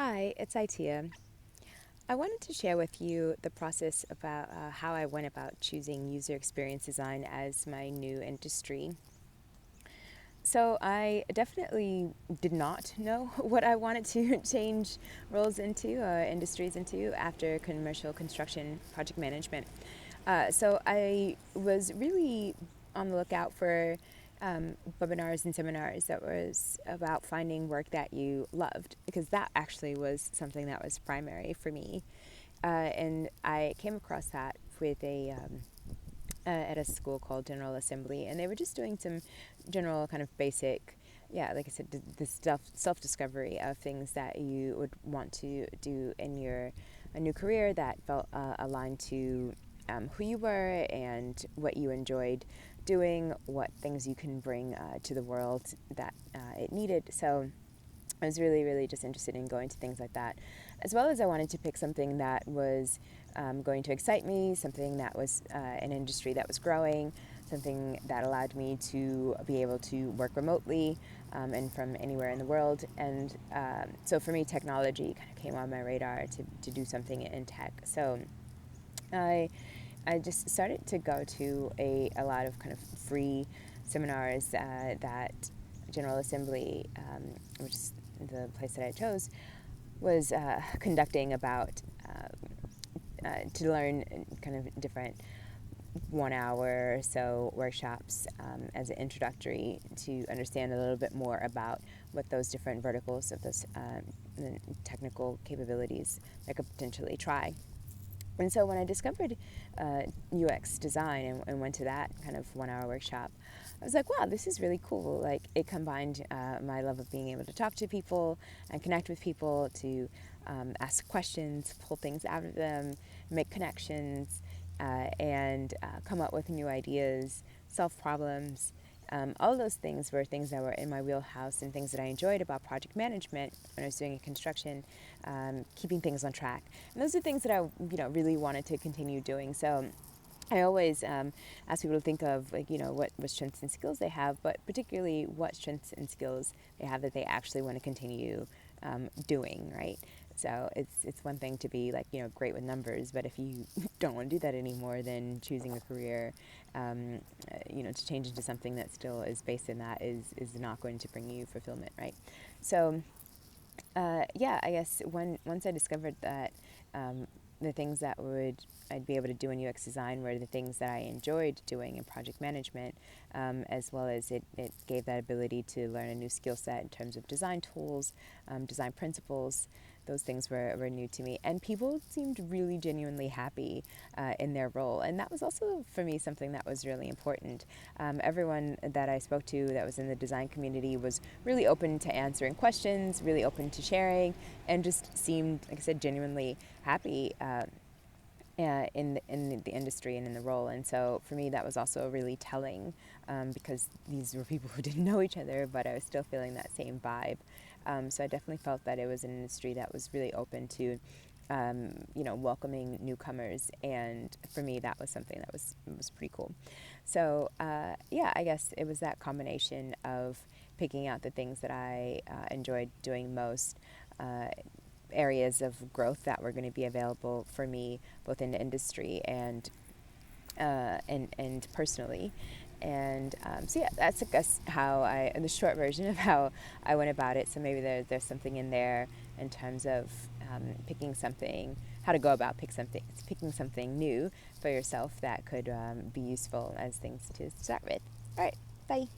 Hi, it's Itiah. I wanted to share with you the process about how I went about choosing user experience design as my new industry. So I definitely did not know what I wanted to change roles into, industries into after commercial construction project management. So I was really on the lookout for webinars and seminars that was about finding work that you loved, because that actually was something that was primary for me. And I came across that with at a school called General Assembly, and they were just doing some general kind of basic, yeah, like I said, the self discovery of things that you would want to do in your a new career that felt aligned to who you were and what you enjoyed doing, what things you can bring to the world that it needed. So I was really, really just interested in going to things like that, as well as I wanted to pick something that was going to excite me, something that was an industry that was growing, something that allowed me to be able to work remotely and from anywhere in the world. And so for me, technology kind of came on my radar to do something in tech. So I I just started to go to a lot of kind of free seminars that General Assembly, which is the place that I chose, was conducting about to learn kind of different 1 hour or so workshops as an introductory to understand a little bit more about what those different verticals of those technical capabilities I could potentially try. And so when I discovered UX design and went to that kind of 1 hour workshop, I was like, wow, this is really cool. Like, it combined my love of being able to talk to people and connect with people, to ask questions, pull things out of them, make connections, and come up with new ideas, solve problems. All of those things were things that were in my wheelhouse and things that I enjoyed about project management when I was doing construction, keeping things on track. And those are things that I, really wanted to continue doing. So I always ask people to think of, like, what strengths and skills they have, but particularly what strengths and skills they have that they actually want to continue doing, right? So it's one thing to be like, great with numbers, but if you don't want to do that anymore, then choosing a career, to change into something that still is based in that is not going to bring you fulfillment, right? So I guess once I discovered that the things that I'd be able to do in UX design were the things that I enjoyed doing in project management, as well as it gave that ability to learn a new skill set in terms of design tools, design principles. Those things were new to me, and people seemed really genuinely happy in their role, and that was also for me something that was really important. Everyone that I spoke to that was in the design community was really open to answering questions, really open to sharing, and just seemed, like I said, genuinely happy in the industry and in the role. And so for me, that was also really telling, because these were people who didn't know each other, but I was still feeling that same vibe. So I definitely felt that it was an industry that was really open to, welcoming newcomers, and for me, that was something that was pretty cool. So I guess it was that combination of picking out the things that I enjoyed doing most. Areas of growth that were going to be available for me, both in the industry and personally. And that's, I guess, the short version of how I went about it. So maybe there's something in there in terms of picking something, how to go about picking something new for yourself that could be useful as things to start with. All right, bye.